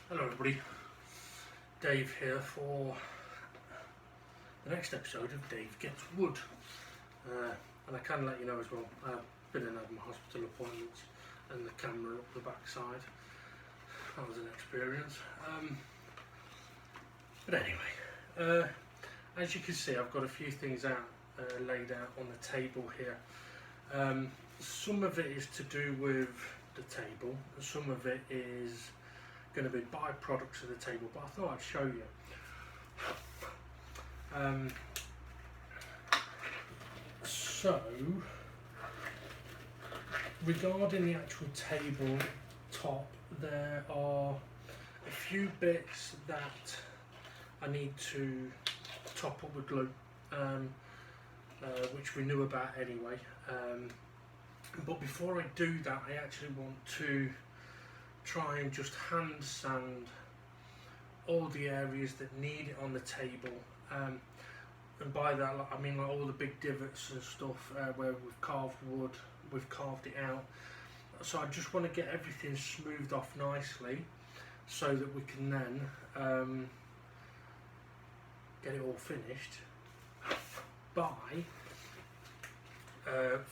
Hello everybody, Dave here for the next episode of Dave Gets Wood. And I can let you know as well, I've been and had my hospital appointments and the camera up the backside. That was an experience. But anyway, as you can see, I've got a few things laid out on the table here. Some of it is to do with the table, and some of it is going to be byproducts of the table, but I thought I'd show you. So, regarding the actual table top, there are a few bits that I need to top up with glue, which we knew about anyway. But before I do that, I actually want to try and just hand sand all the areas that need it on the table, and by that I mean like all the big divots and stuff where we've carved wood, we've carved it out. So I just want to get everything smoothed off nicely so that we can then get it all finished by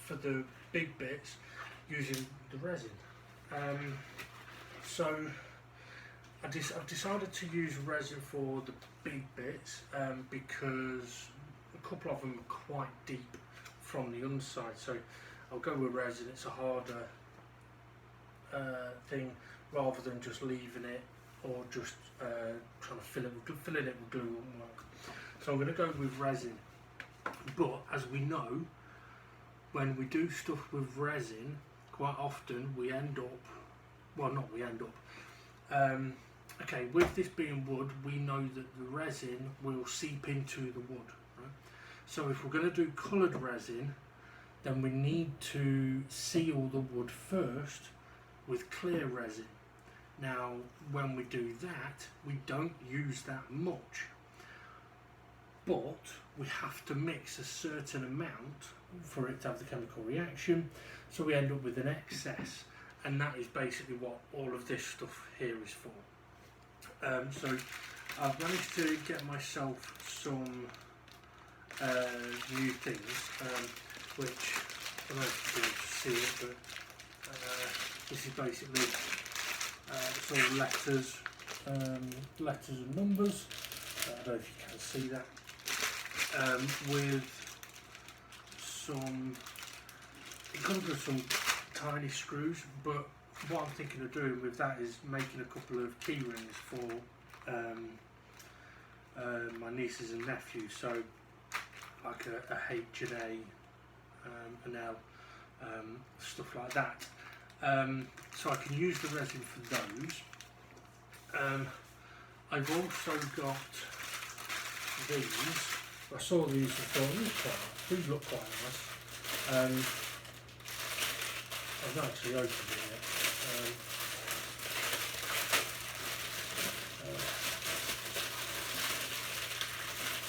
for the big bits using the resin. So I've decided to use resin for the big bits because a couple of them are quite deep from the underside, so I'll go with resin. It's a harder thing rather than just leaving it or just trying to filling it with glue won't work. So I'm going to go with resin, but as we know, when we do stuff with resin, quite often we end up, well, not we end up, okay, with this being wood, we know that the resin will seep into the wood, right? So if we're going to do coloured resin, then we need to seal the wood first with clear resin. Now, when we do that, we don't use that much, but we have to mix a certain amount for it to have the chemical reaction, so we end up with an excess. And that is basically what all of this stuff here is for. So I've managed to get myself some new things, which I don't know if you can see it, but this is basically it's all letters and numbers. I don't know if you can see that. With some, it comes with some tiny screws, but what I'm thinking of doing with that is making a couple of key rings for my nieces and nephews, so like a H and A, an L, stuff like that. So I can use the resin for those. I've also got these. I saw these and thought these look quite nice. I've not actually opened it yet.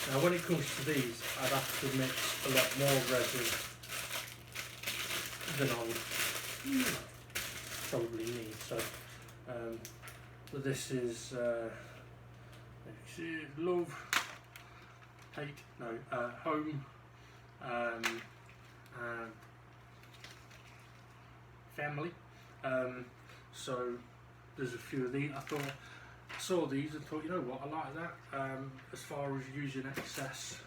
Now when it comes to these, I'd have to mix a lot more resin than I would probably need. So, but this is love, hate, no, home, and family. So there's a few of these. I saw these and thought, you know what, I like that. As far as using excess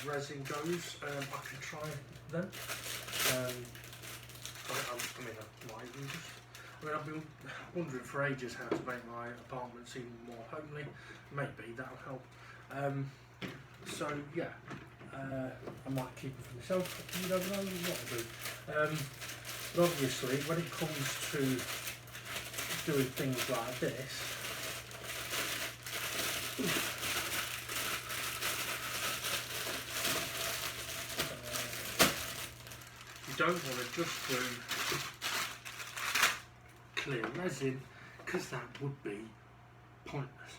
resin goes, I can try them. I've been wondering for ages how to make my apartment seem more homely. Maybe that'll help. So yeah, I might keep it for myself. You don't know what to do. But obviously, when it comes to doing things like this, you don't want to just do clear resin, because that would be pointless.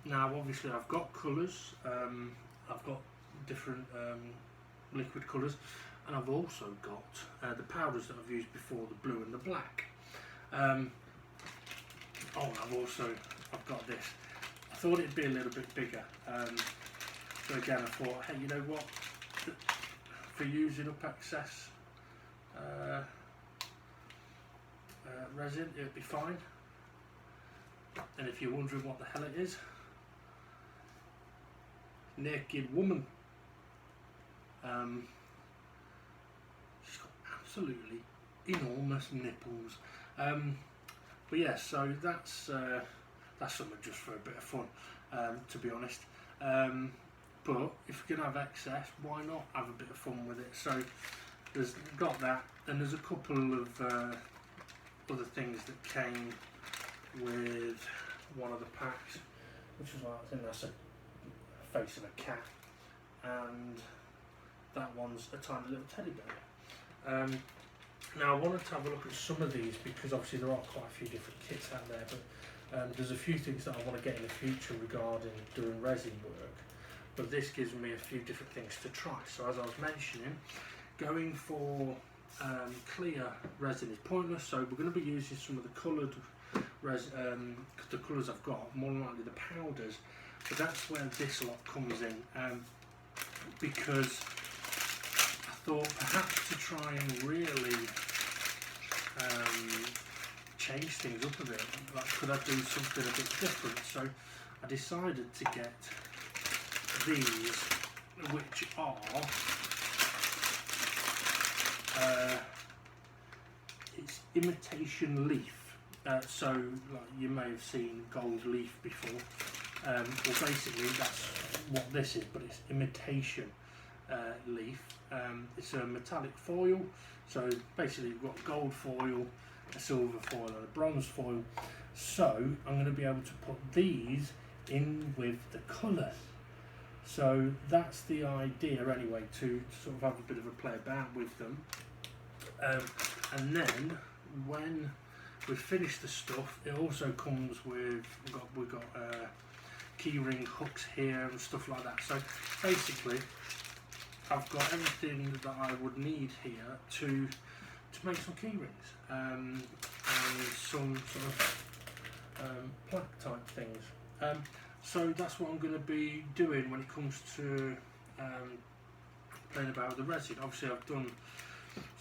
Now obviously I've got colours, I've got different liquid colours, and I've also got the powders that I've used before, the blue and the black. Oh, I've got this. I thought it'd be a little bit bigger. So again, I thought, hey, you know what? For using up excess resin, it'd be fine. And if you're wondering what the hell it is, naked woman. She's got absolutely enormous nipples. But yeah, so that's something just for a bit of fun, to be honest. But if you're gonna have excess, why not have a bit of fun with it? So there's got that, and there's a couple of other things that came with one of the packs, which is like, I think that's a face of a cat, and that one's a tiny little teddy bear. Now I wanted to have a look at some of these because obviously there are quite a few different kits out there, but there's a few things that I want to get in the future regarding doing resin work, but this gives me a few different things to try. So as I was mentioning, going for clear resin is pointless, so we're going to be using some of the coloured resin, the colours I've got, more than likely the powders, but that's where this lot comes in, because I thought perhaps to try and really change things up a bit, like could I do something a bit different? So I decided to get these, which are it's imitation leaf. So like you may have seen gold leaf before. Well, basically that's what this is, but it's imitation leaf. It's a metallic foil, so basically you've got gold foil, a silver foil and a bronze foil. So I'm going to be able to put these in with the colours. So that's the idea anyway, to sort of have a bit of a play about with them. And then when we finish the stuff, it also comes with, we've got keyring hooks here and stuff like that. So basically I've got everything that I would need here to make some key rings, and some sort of plaque type things. So that's what I'm going to be doing when it comes to playing about with the resin. Obviously I've done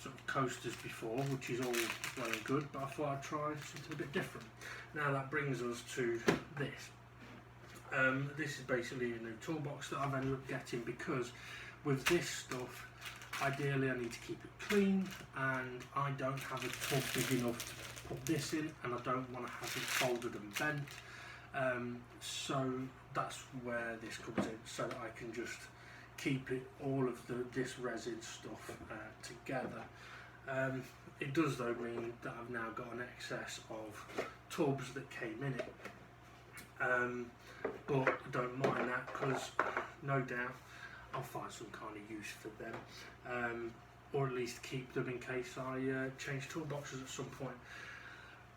sort of coasters before, which is all well and good, but I thought I'd try something a bit different. Now that brings us to this. This is basically a new toolbox that I've ended up getting, because with this stuff ideally I need to keep it clean, and I don't have a tub big enough to put this in, and I don't want to have it folded and bent. So that's where this comes in, so that I can just keep it, all of this resin stuff together. It does though mean that I've now got an excess of tubs that came in it, but I don't mind that, because no doubt I'll find some kind of use for them, or at least keep them in case I change toolboxes at some point.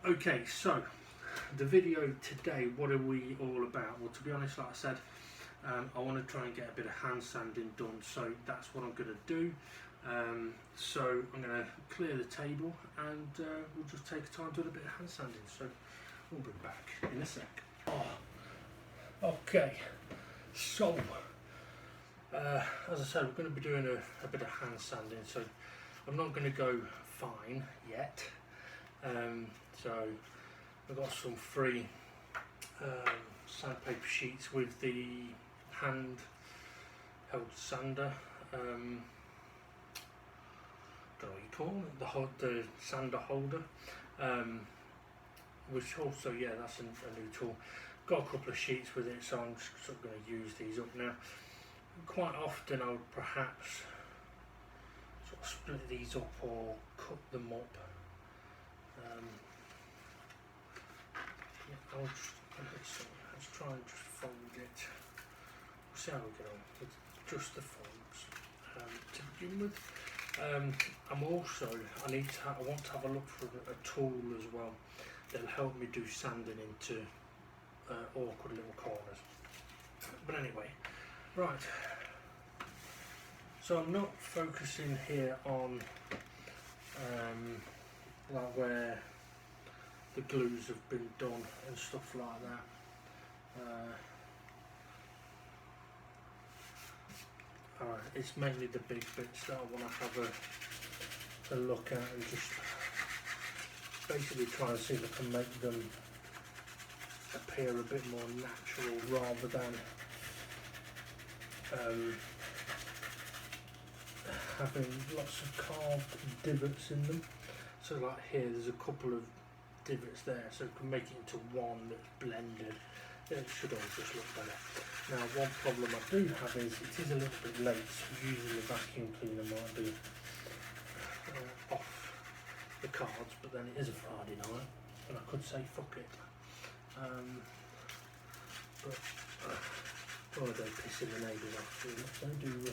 Okay, so the video today, what are we all about? Well, to be honest, like I said, I want to try and get a bit of hand sanding done, so that's what I'm going to do. So I'm going to clear the table, and we'll just take time doing a bit of hand sanding, so we'll be back in a sec. Okay, so as I said, we're going to be doing a bit of hand sanding, so I'm not going to go fine yet. So I've got some free sandpaper sheets with the hand held sander, don't know what you call it, the sander holder, which also, yeah, that's a new tool. Got a couple of sheets with it, so I'm just sort of going to use these up now. Quite often I would perhaps sort of split these up or cut them up. Yeah, let's try and just fold it. We'll see how we get on with just the folds to begin with. I want to have a look for a tool as well that'll help me do sanding into awkward little corners. But anyway, right. So I'm not focusing here on like where the glues have been done and stuff like that. It's mainly the big bits that I want to have a look at and just basically try and see if I can make them appear a bit more natural rather than having lots of carved divots in them. So like here there's a couple of divots there, so we can make it into one that's blended. It should all just look better. Now one problem I do have is it is a little bit late, so using the vacuum cleaner might be off the cards, but then it is a Friday night and I could say fuck it. But oh, don't piss in the neighbours off too much, don't do we?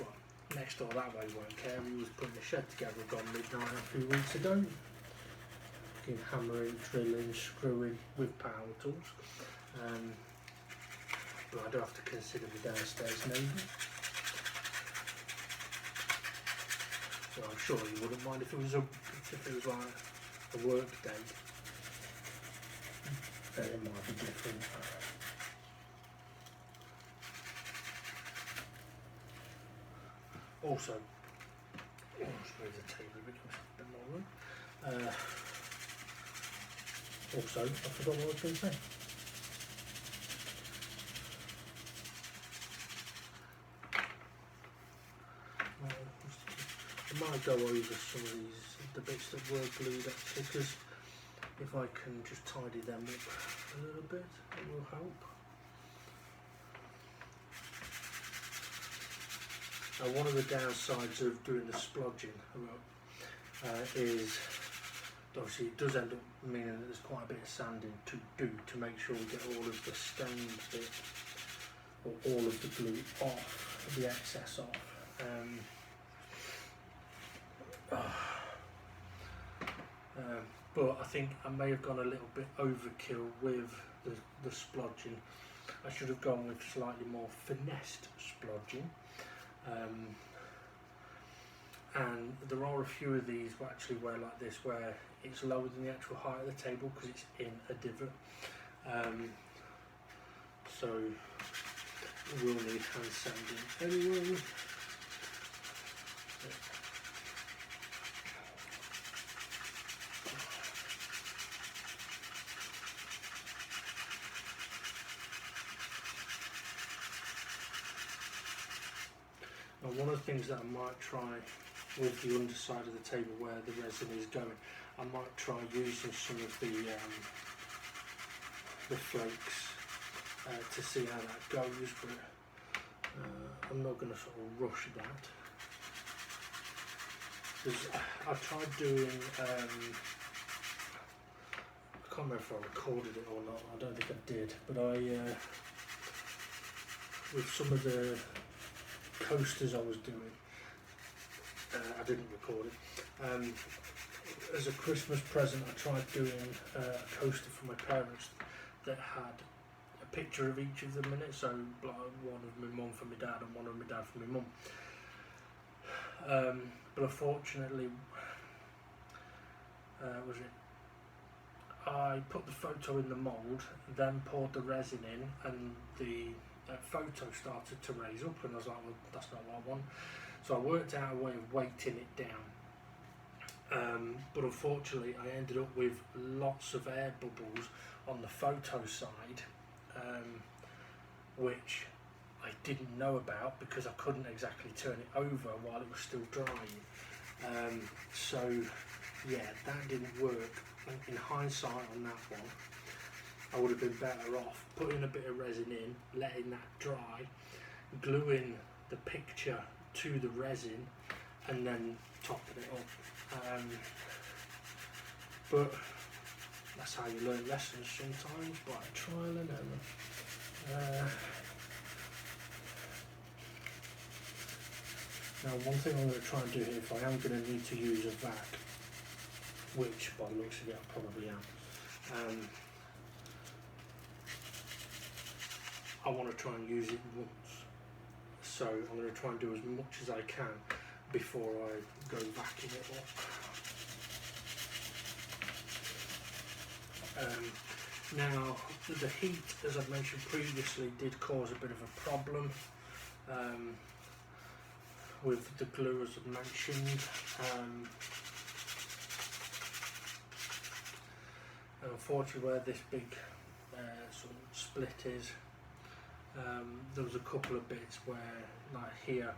Well, next door that way won't care. He was putting the shed together gone midnight a few weeks ago. Hammering, drilling, screwing with power tools. But I do have to consider the downstairs neighbour. So I'm sure you wouldn't mind if it was like a work day. Then it might be different. Also, just move the table a bit more room. Also, I forgot what I was going to say. I might go over some of the bits that were glued actually, because if I can just tidy them up a little bit, it will help. Now, one of the downsides of doing the splodging is obviously it does end up meaning that there's quite a bit of sanding to do to make sure we get all of the stained bit or all of the glue off, the excess off. But I think I may have gone a little bit overkill with the splodging. I should have gone with slightly more finessed splodging. And there are a few of these actually like this where it's lower than the actual height of the table because it's in a divot. So we'll need hand sanding anyway. Now one of the things that I might try with the underside of the table where the resin is going, I might try using some of the flakes to see how that goes, but I'm not going to sort of rush that. Because I tried doing, I can't remember if I recorded it or not, I don't think I did, but with some of the coasters I was doing, I didn't record it. As a Christmas present, I tried doing a coaster for my parents that had a picture of each of them in it. So like one of my mum for my dad and one of my dad for my mum. But unfortunately, I put the photo in the mould, then poured the resin in, and the photo started to raise up, and I was like, well, that's not what I want. So I worked out a way of weighting it down, but unfortunately I ended up with lots of air bubbles on the photo side, which I didn't know about because I couldn't exactly turn it over while it was still drying. So yeah, that didn't work. In hindsight on that one, I would have been better off putting a bit of resin in, letting that dry, gluing the picture to the resin and then topping it up. But that's how you learn lessons sometimes, by trial and error. Now one thing I'm going to try and do here, if I am going to need to use a vac, which by the looks of it I probably am, I want to try and use it once. So I'm going to try and do as much as I can before I go vacuum it up. Now the heat, as I've mentioned previously, did cause a bit of a problem with the glue, as I've mentioned. Unfortunately, where this big sort of split is, there was a couple of bits where, like here,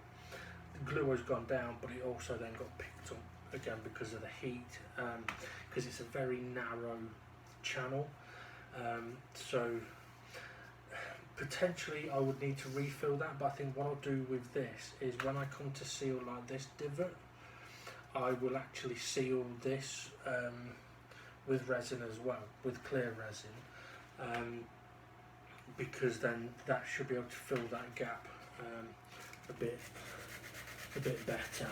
the glue has gone down, but it also then got picked up again because of the heat, because it's a very narrow channel. So potentially I would need to refill that, but I think what I'll do with this is when I come to seal like this divot, I will actually seal this with resin as well, with clear resin, because then that should be able to fill that gap a bit better.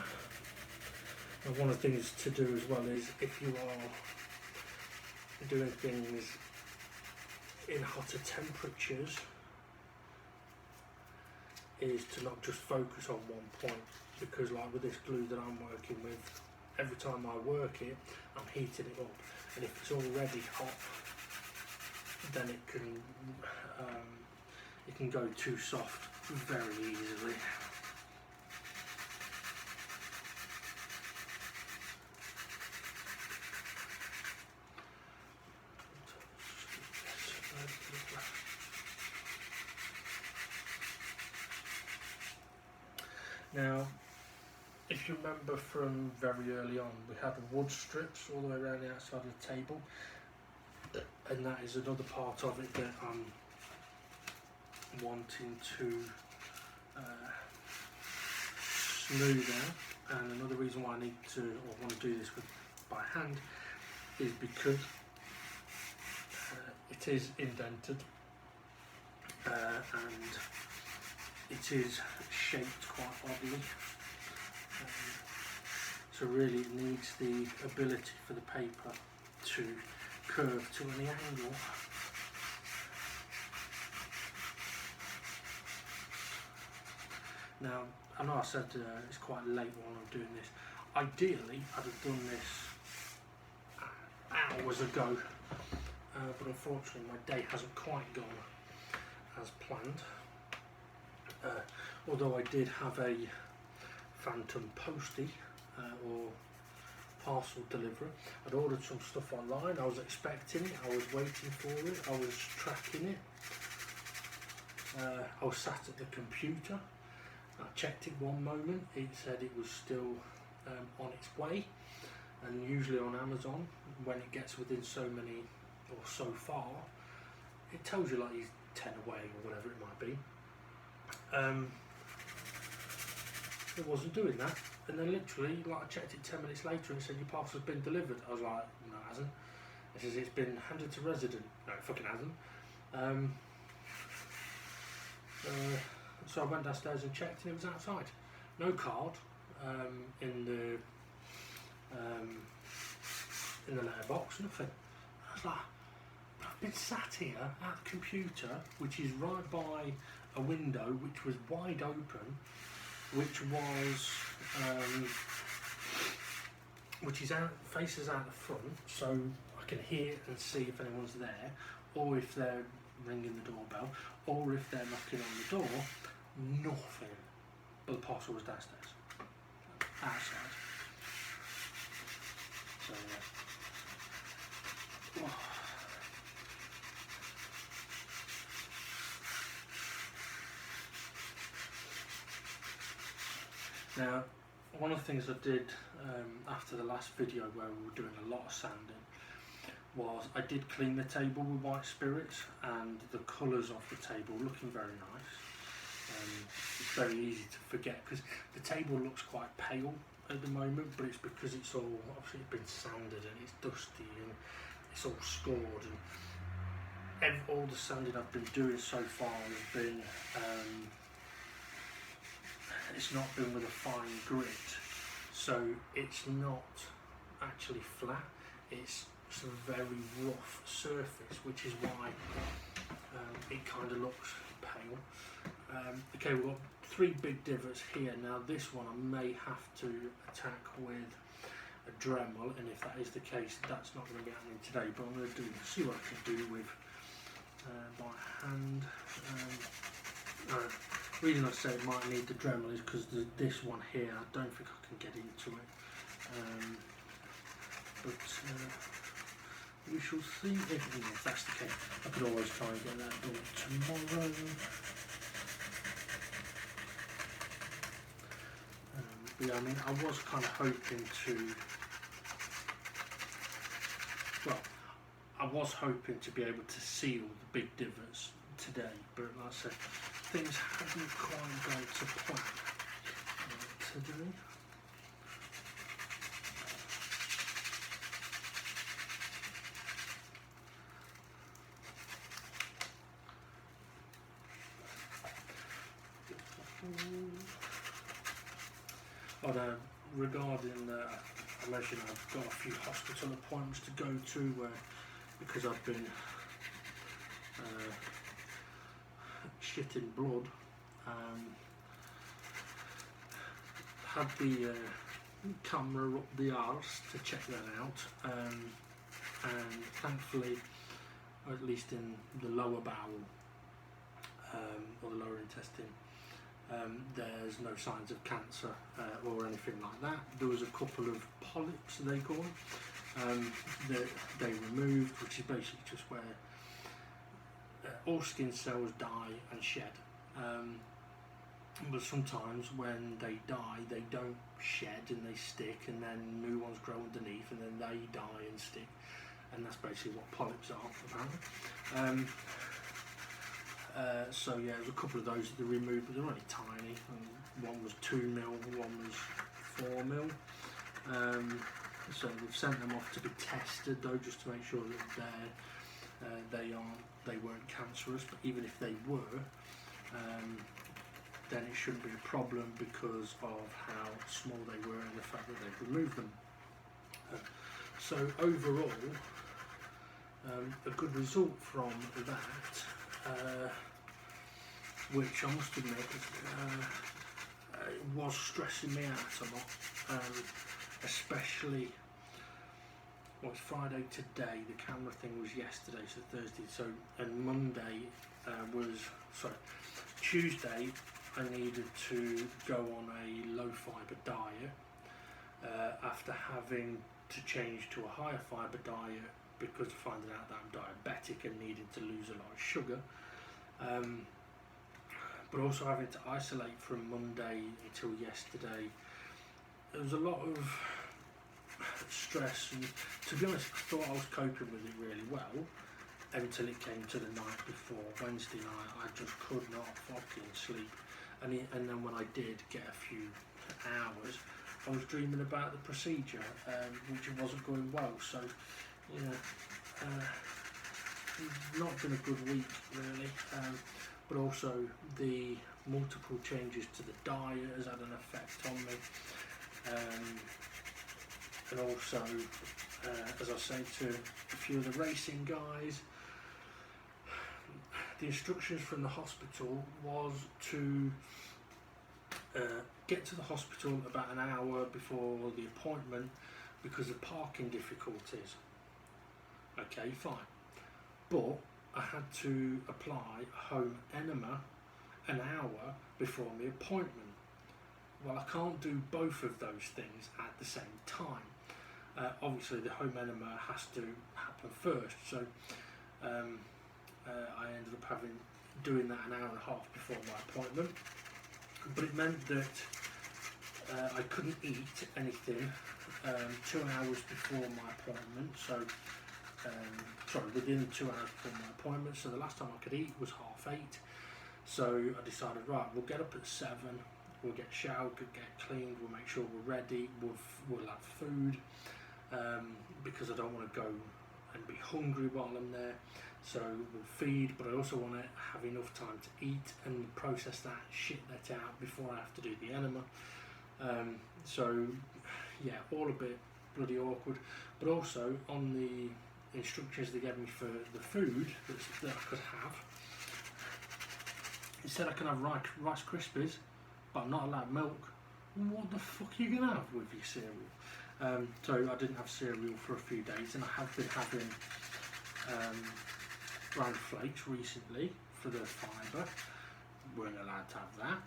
And one of the things to do as well is, if you are doing things in hotter temperatures, is to not just focus on one point, because like with this glue that I'm working with, every time I work it, I'm heating it up, and if it's already hot, then it can go too soft very easily. Now, if you remember from very early on, we had wood strips all the way around the outside of the table, and that is another part of it that I'm wanting to smooth out. And another reason why I need to, or want to do this by hand, is because it is indented and it is shaped quite oddly, so really it needs the ability for the paper to curve to any angle. Now, I know I said it's quite late while I'm doing this. Ideally, I'd have done this hours ago, but unfortunately my day hasn't quite gone as planned. Although I did have a phantom postie or parcel delivery. I'd ordered some stuff online, I was expecting it, I was waiting for it, I was tracking it. I was sat at the computer, I checked it one moment, it said it was still on its way, and usually on Amazon, when it gets within so many or so far, it tells you like he's 10 away or whatever it might be. It wasn't doing that, and then literally, like, I checked it 10 minutes later and it said your parcel's been delivered. I was like, no it hasn't. It says it's been handed to resident. No it fucking hasn't. So I went downstairs and checked and it was outside. No card in the letterbox, nothing. I was like, I've been sat here at the computer, which is right by a window which was wide open, which is out, faces out the front, so I can hear and see if anyone's there, or if they're ringing the doorbell, or if they're knocking on the door. Nothing. But the parcel was downstairs, outside. So yeah. Oh. Now, one of the things I did after the last video where we were doing a lot of sanding was I did clean the table with white spirits, and the colours of the table looking very nice. It's very easy to forget because the table looks quite pale at the moment, but it's because it's all, obviously it's been sanded and it's dusty and it's all scored, and all the sanding I've been doing so far has been it's not been with a fine grit, so it's not actually flat, it's a very rough surface, which is why it kind of looks pale. Okay, we've got 3 big divots here. Now this one I may have to attack with Dremel, and if that is the case, that's not going to be happening today. But I'm going to see what I can do with my hand. The reason I say it might need the Dremel is because this one here, I don't think I can get into it. But we shall see if that's the case. I could always try and get that done tomorrow. But yeah, I mean, I was kind of hoping to. Well, I was hoping to be able to seal the big divots today, but like I said, things haven't quite gone to plan today. Oh, regarding, I mentioned I've got a few hospital appointments to go to because I've been shitting blood. Had the camera up the arse to check that out, and thankfully, or at least in the lower bowel or the lower intestine, there's no signs of cancer or anything like that. There was a couple of polyps, they call them, that they removed, which is basically just where all skin cells die and shed. But sometimes when they die, they don't shed and they stick, and then new ones grow underneath, and then they die and stick. And that's basically what polyps are, apparently. So yeah, there's a couple of those that they removed, but they're only tiny. One was 2 mil, one was 4 mil. So they've sent them off to be tested though, just to make sure that they weren't cancerous. But even if they were, then it shouldn't be a problem because of how small they were and the fact that they've removed them. So overall, a good result from that, which I must admit it was stressing me out a lot, especially, well, it's Friday today, the camera thing was yesterday, so Thursday, so, and Monday Tuesday I needed to go on a low fibre diet after having to change to a higher fibre diet because of finding out that I'm diabetic and needed to lose a lot of sugar, but also having to isolate from Monday until yesterday. There was a lot of stress, and to be honest, I thought I was coping with it really well until it came to the night before, Wednesday night. I just could not fucking sleep, and then when I did get a few hours, I was dreaming about the procedure, which wasn't going well. So, not been a good week really, but also the multiple changes to the diet has had an effect on me, and also, as I say to a few of the racing guys, the instructions from the hospital was to get to the hospital about an hour before the appointment because of parking difficulties. Okay, fine. But I had to apply home enema an hour before the appointment. Well, I can't do both of those things at the same time. Obviously, the home enema has to happen first, so I ended up doing that an hour and a half before my appointment. But it meant that I couldn't eat anything 2 hours before my appointment. So, within 2 hours before my appointment. So the last time I could eat was 8:30. So I decided, right, we'll get up at 7. We'll get showered, we'll get cleaned. We'll make sure we're ready. We'll have food because I don't want to go and be hungry while I'm there. So we'll feed, but I also want to have enough time to eat and process that, shit that out before I have to do the enema. So yeah, all a bit bloody awkward. But also on the instructions they gave me for the food that I could have, it said I can have Rice Krispies, but I'm not allowed milk. What the fuck are you gonna have with your cereal? So I didn't have cereal for a few days, and I have been having bran flakes recently for the fibre. Weren't allowed to have that.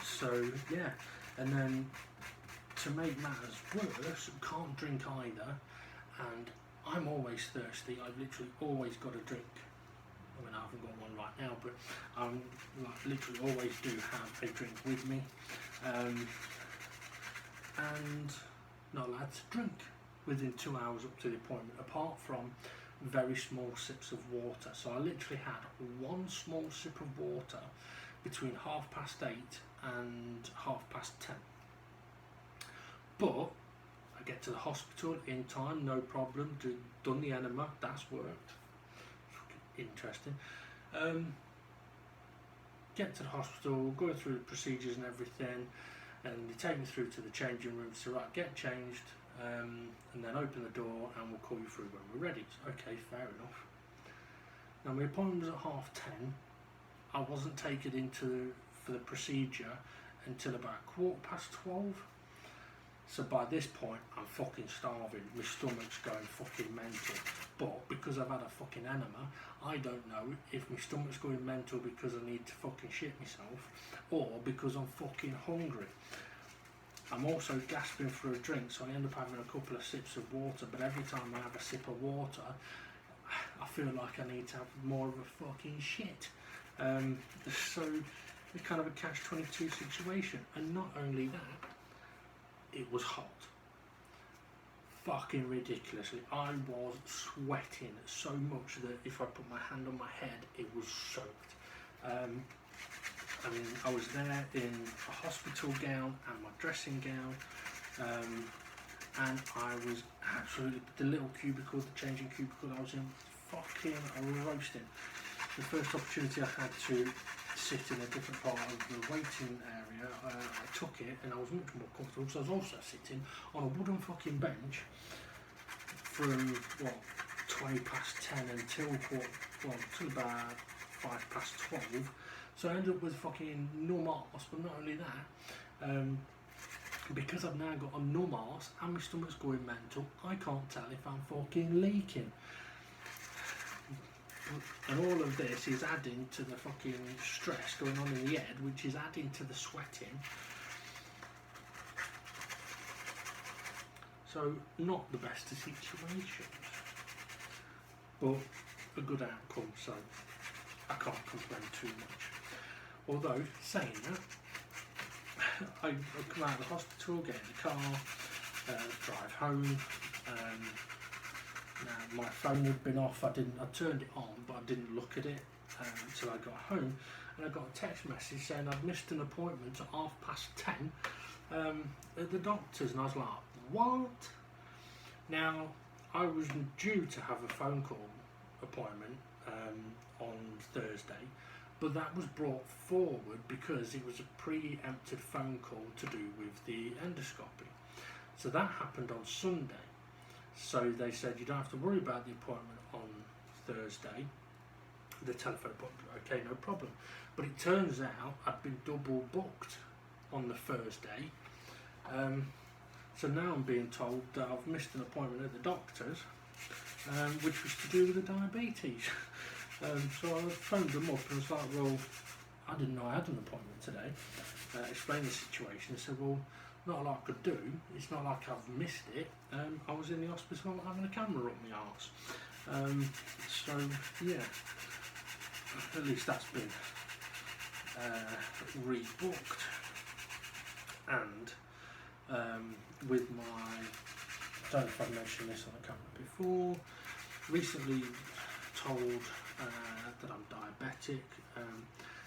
So yeah, and then to make matters worse, can't drink either, and I'm always thirsty. I've literally always got a drink. I mean, I haven't got one right now, but I'm literally always do have a drink with me, and not allowed to drink within 2 hours up to the appointment, apart from very small sips of water. So I literally had one small sip of water between 8:30 and 10:30. But I get to the hospital in time, no problem, done the enema, that's worked. Interesting. Get to the hospital, go through the procedures and everything, and they take me through to the changing room. So right, get changed, and then open the door and we'll call you through when we're ready. So, okay, fair enough. Now my appointment was at 10:30. I wasn't taken for the procedure until about 12:15. So by this point, I'm fucking starving. My stomach's going fucking mental. But because I've had a fucking enema, I don't know if my stomach's going mental because I need to fucking shit myself, or because I'm fucking hungry. I'm also gasping for a drink, so I end up having a couple of sips of water. But every time I have a sip of water, I feel like I need to have more of a fucking shit. So it's kind of a catch-22 situation. And not only that, it was hot. Fucking ridiculously. I was sweating so much that if I put my hand on my head, it was soaked. I mean, I was there in a hospital gown and my dressing gown, and I was absolutely, the little cubicle, the changing cubicle I was in, fucking roasting. The first opportunity I had to sit in a different part of the waiting area, I took it, and I was much more comfortable. So I was also sitting on a wooden fucking bench from 10 until about 12:05. So I ended up with fucking numb arse. But not only that, because I've now got a numb arse and my stomach's going mental, I can't tell if I'm fucking leaking. And all of this is adding to the fucking stress going on in the head, which is adding to the sweating. So not the best of situations, but a good outcome, so I can't complain too much. Although, saying that, I come out of the hospital, get in the car, drive home. Now my phone had been off. I turned it on, but I didn't look at it until I got home, and I got a text message saying I'd missed an appointment at 10:30 at the doctor's, and I was like, what? Now I was due to have a phone call appointment on Thursday, but that was brought forward because it was a preempted phone call to do with the endoscopy. So that happened on Sunday. So they said you don't have to worry about the appointment on Thursday, the telephone appointment. Okay, no problem. But it turns out I'd been double booked on the Thursday. So now I'm being told that I've missed an appointment at the doctor's, which was to do with the diabetes. So I phoned them up and was like, well, I didn't know I had an appointment today. Explained the situation. I said, well, not a lot I could do. It's not like I've missed it. I was in the hospital having a camera up my arse. So yeah, at least that's been rebooked. And with my, I don't know if I've mentioned this on the camera before, recently told that I'm diabetic.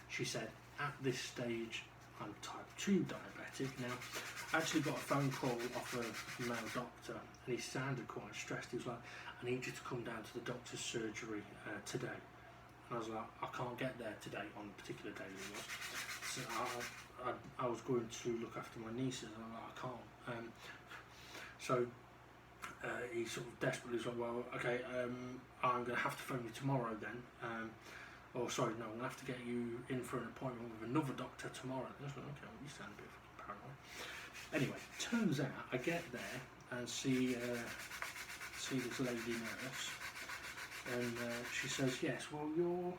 She said at this stage I'm type 2 diabetic. Now I actually got a phone call off a male doctor, and he sounded quite stressed. He was like, I need you to come down to the doctor's surgery today. And I was like, I can't get there today, on a particular day it was. So I was going to look after my nieces, and I'm like, I can't. So he sort of desperately was like, well, okay, I'm going to have to phone you tomorrow then. I'm going to have to get you in for an appointment with another doctor tomorrow. And I was like, okay, well, you sound a bit fucking paranoid. Anyway, turns out I get there and see this lady nurse, and she says, yes, well, your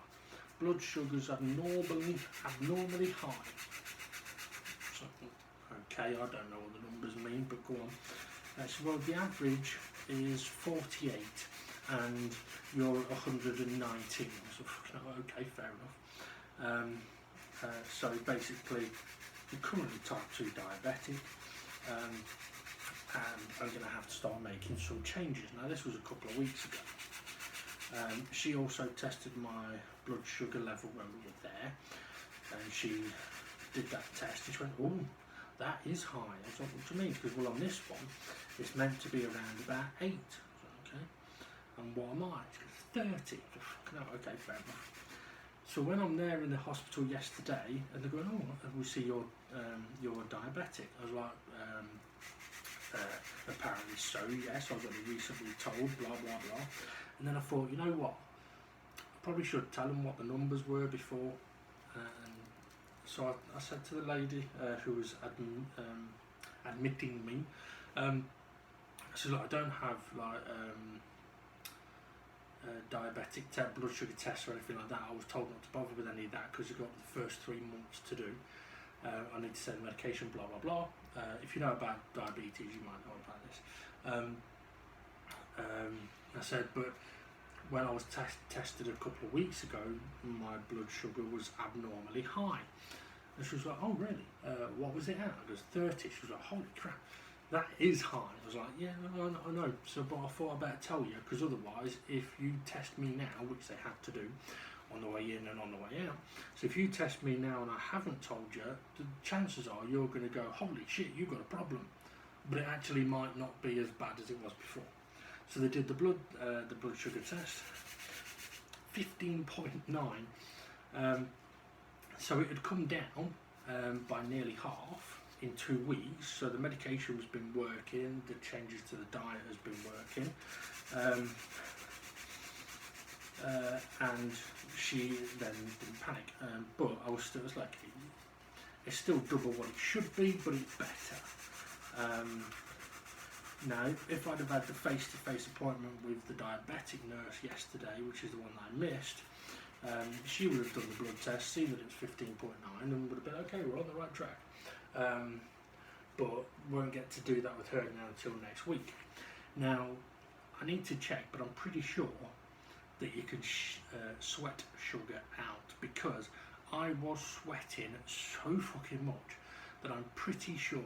blood sugar's abnormally high. So, okay, I don't know what the numbers mean, but go on. So, well, the average is 48 and you're at 119. So, okay, fair enough. So basically, you're currently type 2 diabetic, and I'm going to have to start making some changes. Now, this was a couple of weeks ago. She also tested my blood sugar level when we were there, and she did that test and she went, oh, that is high. I was like, what do you mean? Because, well, on this one, it's meant to be around about 8. I was like, okay. And what am I? She goes, 30. No, okay, fair enough. So when I'm there in the hospital yesterday, and they're going, oh, we see you're diabetic. I was like, apparently so, yes, I was only recently told, blah, blah, blah. And then I thought, you know what, I probably should tell them what the numbers were before. And so I said to the lady who was admitting me, I said, look, I don't have like diabetic blood sugar tests or anything like that. I was told not to bother with any of that because you've got the first 3 months to do. I need to send medication, blah, blah, blah. If you know about diabetes, you might know about this. I said, but when I was tested a couple of weeks ago, my blood sugar was abnormally high. And she was like, oh, really? What was it at? I goes, 30. She was like, holy crap, that is high. I was like, yeah, I know. So, but I thought I'd better tell you, because otherwise, if you test me now, which they had to do, on the way in and on the way out. So if you test me now and I haven't told you, the chances are you're going to go, holy shit, you've got a problem. But it actually might not be as bad as it was before. So they did the blood sugar test, 15.9. So it had come down by nearly half in 2 weeks. So the medication has been working, the changes to the diet has been working. And she then didn't panic, but I was like, it's still double what it should be, but it's better. Now, if I'd have had the face-to-face appointment with the diabetic nurse yesterday, which is the one that I missed, she would have done the blood test, seen that it was 15.9, and would have been, okay, we're on the right track. But won't get to do that with her now until next week. Now, I need to check, but I'm pretty sure that you can sweat sugar out, because I was sweating so fucking much that I'm pretty sure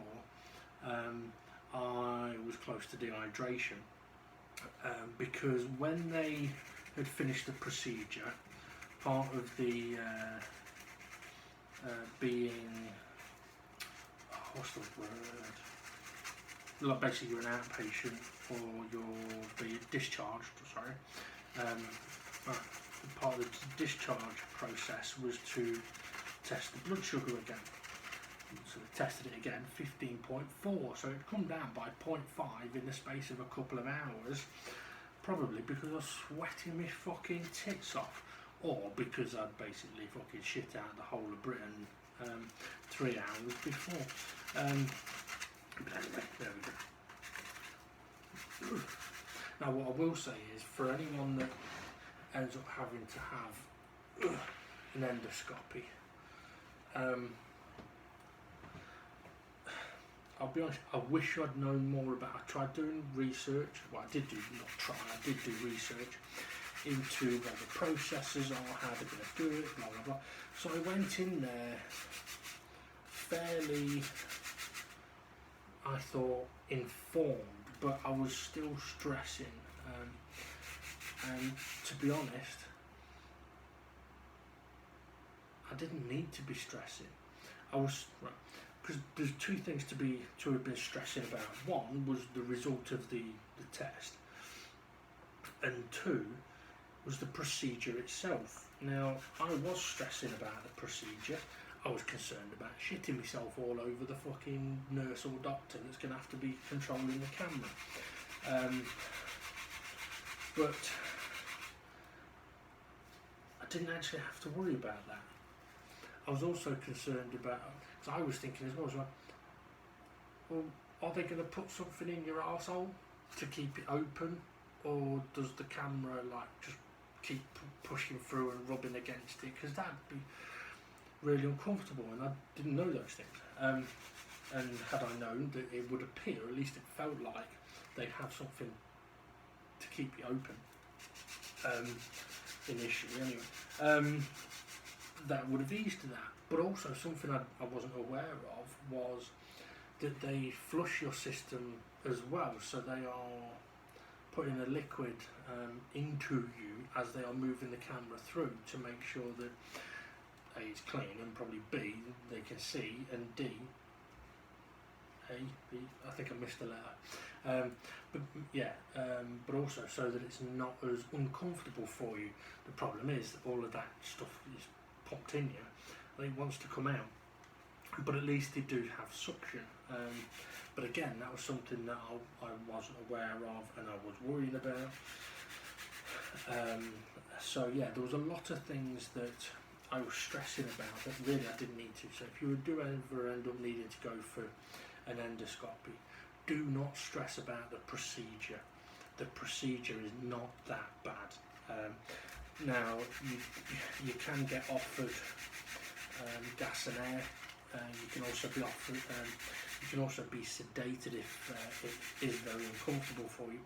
I was close to dehydration, because when they had finished the procedure, part of the being, what's the word, like basically you're an outpatient or you're being discharged, sorry. Part of the discharge process was to test the blood sugar again. So they tested it again, 15.4. So it had come down by 0.5 in the space of a couple of hours, probably because I was sweating my fucking tits off, or because I'd basically fucking shit out the whole of Britain 3 hours before. But anyway, there we go. Now what I will say is, for anyone that ends up having to have an endoscopy, I'll be honest, I wish I'd known more about it. I tried doing research, well I did do research into what the processes are, how they're going to do it, blah blah blah. So I went in there fairly, I thought, informed, but I was still stressing, and to be honest, I didn't need to be stressing. I was, because there's 2 things to have been stressing about. One was the result of the test, and 2 was the procedure itself. Now, I was stressing about the procedure. I was concerned about shitting myself all over the fucking nurse or doctor that's going to have to be controlling the camera. But I didn't actually have to worry about that. I was also concerned about, because I was thinking as well, well, are they going to put something in your arsehole to keep it open, or does the camera like just keep pushing through and rubbing against it? Because that'd be really uncomfortable, and I didn't know those things. And had I known that it would appear, at least it felt like they'd have something to keep it open, initially anyway, that would have eased that. But also something I wasn't aware of was that they flush your system as well, so they are putting a liquid into you as they are moving the camera through to make sure that A, it's clean, and probably B, they can see, and D, I think I missed a letter. But also so that it's not as uncomfortable for you. The problem is that all of that stuff is popped in you, and it wants to come out. But at least they do have suction. But again, that was something that I wasn't aware of and I was worrying about. So yeah, there was a lot of things that I was stressing about that really I didn't need to. So if you do ever end up needing to go for an endoscopy, do not stress about the procedure. The procedure is not that bad. Now you can get offered gas and air. You can also be offered. You can also be sedated if it is very uncomfortable for you.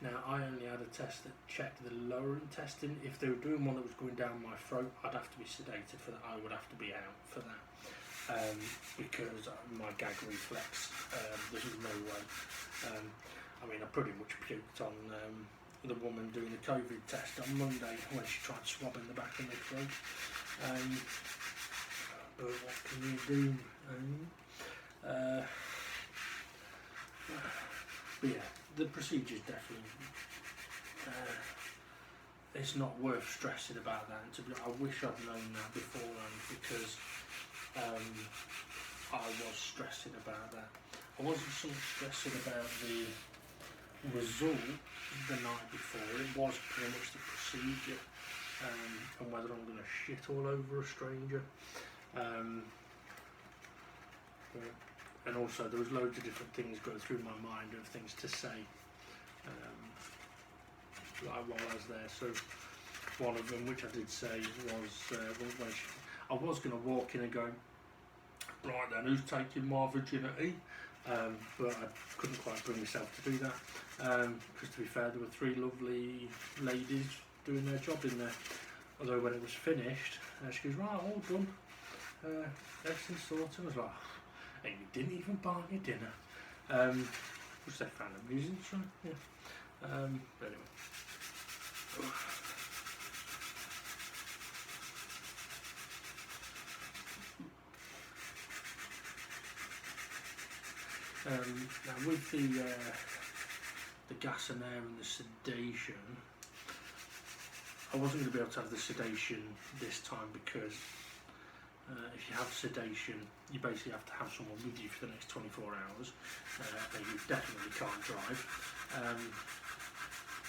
Now I only had a test that checked the lower intestine. If they were doing one that was going down my throat, I'd have to be sedated for that. I would have to be out for that. Because my gag reflex, there's no way. I mean, I pretty much puked on the woman doing the COVID test on Monday when she tried swabbing the back of my throat. But what can you do? But yeah, the procedure's definitely. It's not worth stressing about that. And I wish I'd known that beforehand, because I was stressing about that. I wasn't so much stressing about the result the night before. It was pretty much the procedure, and whether I'm going to shit all over a stranger. And also there was loads of different things going through my mind of things to say, like while I was there. So one of them, which I did say, was when I was going to walk in and go, right then, who's taking my virginity? But I couldn't quite bring myself to do that, because to be fair, there were 3 lovely ladies doing their job in there. Although when it was finished, she goes, right, all done, everything's sorted. I was like, and you didn't even buy me dinner, which they found amusing, so yeah. But anyway. Now with the gas and air and the sedation, I wasn't going to be able to have the sedation this time, because if you have sedation, you basically have to have someone with you for the next 24 hours, and you definitely can't drive.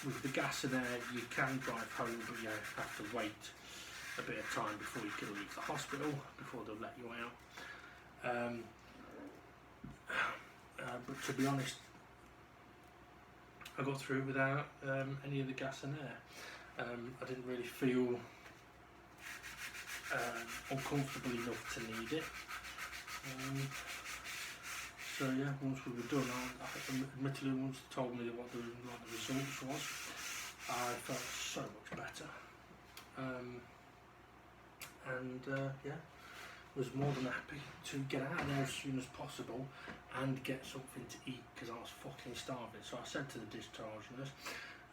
With the gas and air, you can drive home, but you have to wait a bit of time before you can leave the hospital, before they'll let you out. But to be honest, I got through it without any of the gas and air. I didn't really feel uncomfortable enough to need it. So yeah, once we were done, admittedly, once they told me what the results was, I felt so much better. Yeah, was more than happy to get out of there as soon as possible and get something to eat, because I was fucking starving. So I said to the discharge nurse,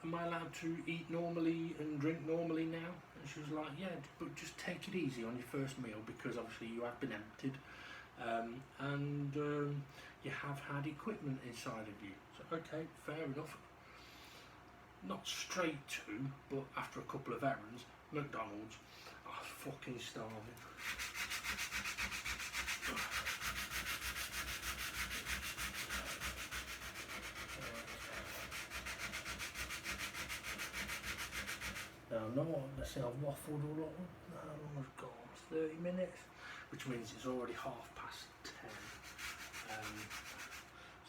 am I allowed to eat normally and drink normally now? And she was like, yeah, but just take it easy on your first meal, because obviously you have been emptied, and you have had equipment inside of you. So okay, fair enough. Not straight to, but after a couple of errands, McDonald's. I was fucking starving. Now, let's see, I've waffled all over. How long has it gone? 30 minutes, which means it's already 10:30.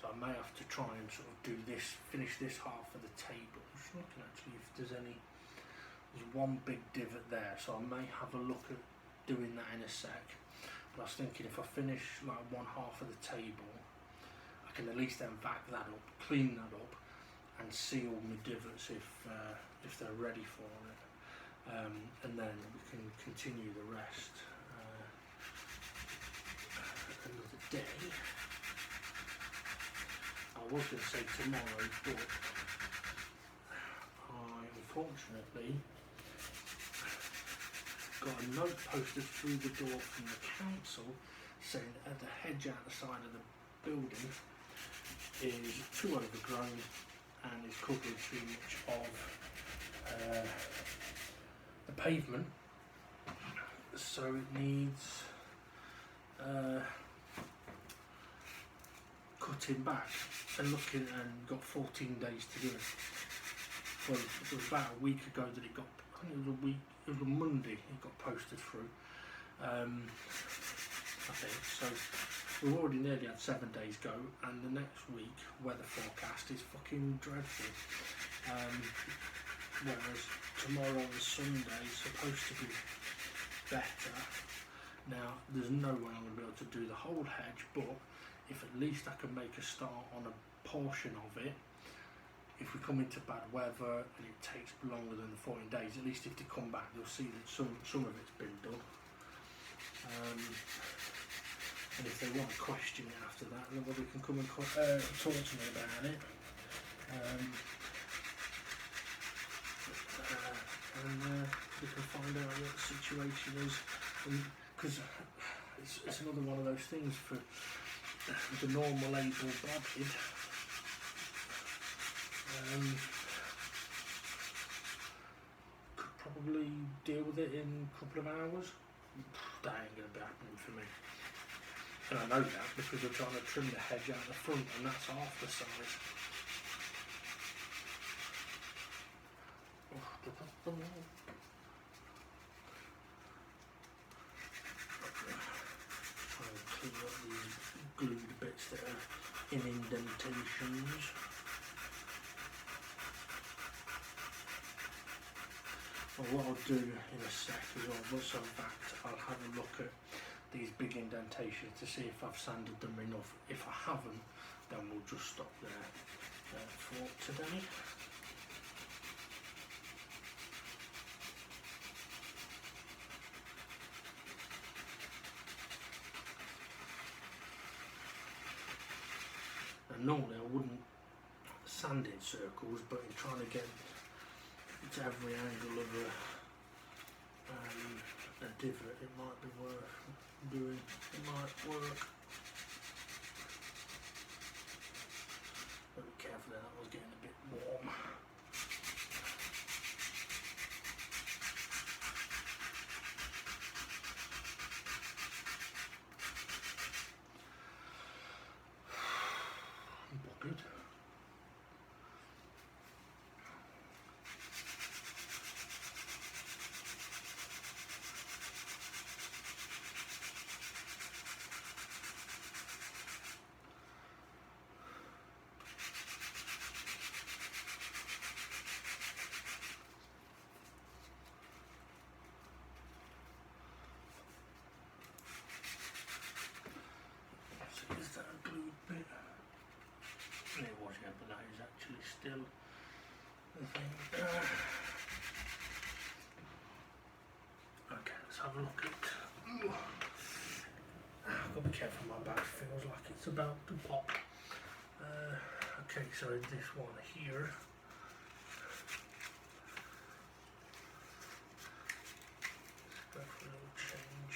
So I may have to try and sort of do this, finish this half of the table. I'm just looking actually if there's one big divot there, so I may have a look at doing that in a sec. But I was thinking if I finish like one half of the table, I can at least then vac that up, clean that up, and seal my divots if they're ready for it. And then we can continue the rest another day. I was going to say tomorrow, but I unfortunately got a note posted through the door from the council saying that the hedge out the side of the building is too overgrown and is covering too much of the pavement, so it needs cutting back and looking, and got 14 days to do it. Well, it was about a week ago that it got, I think it was a Monday it got posted through, I think, so we've already nearly had 7 days go, and the next week weather forecast is fucking dreadful, whereas tomorrow and Sunday is supposed to be better. Now there's no way I'm going to be able to do the whole hedge, but if at least I can make a start on a portion of it, if we come into bad weather and it takes longer than the 14 days, at least if they come back they'll see that some of it's been done. And if they want to question it after that, then they can come and talk to me about it. And we can find out what the situation is, because it's another one of those things for the normal able-bodied. Could probably deal with it in a couple of hours. That ain't going to be happening for me. And I know that because we're trying to trim the hedge out the front, and that's half the size. Try and clear up these glued bits that are in indentations. Well, what I'll do in a sec is once I'm back, I'll have a look at these big indentations to see if I've sanded them enough. If I haven't, then we'll just stop there for today. And normally I wouldn't sand in circles, but in trying to get to every angle of a divot, it might be worth doing. It might work. But be careful, that was getting a bit warm. Good. So is that a glued bit? It was, yeah, but that is actually still the thing. Okay, let's have a look at. I've got to be careful, my back feels like it's about to pop. Okay, so this one here. Let's go for a little change.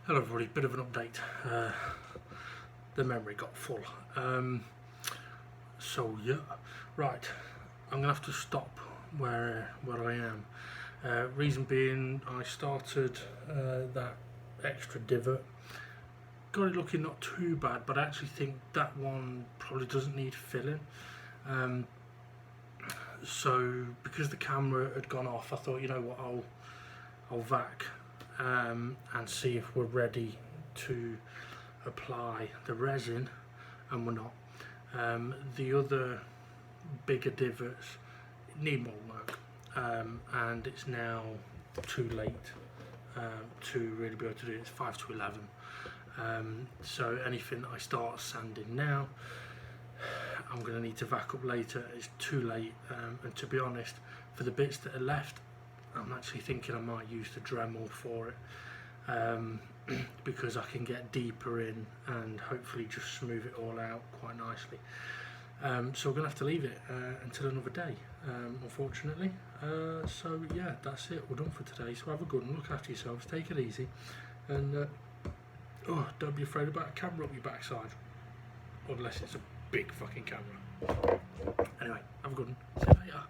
Hello everybody, bit of an update. the memory got full. So yeah, right, I'm gonna have to stop where I am. Reason being, I started that extra divot, got it looking not too bad, but I actually think that one probably doesn't need filling. So because the camera had gone off, I thought, you know what, I'll vac and see if we're ready to apply the resin, and we're not. The other bigger divots need more work, and it's now too late to really be able to do it. It's 5 to 11, so anything I start sanding now, I'm going to need to vac up later. It's too late, and to be honest, for the bits that are left, I'm actually thinking I might use the Dremel for it, because I can get deeper in and hopefully just smooth it all out quite nicely. So we're going to have to leave it until another day, unfortunately. So yeah, that's it, we're done for today. So have a good one, look after yourselves, take it easy, and don't be afraid about a camera up your backside, unless it's a big fucking camera. Anyway, have a good one, see you later.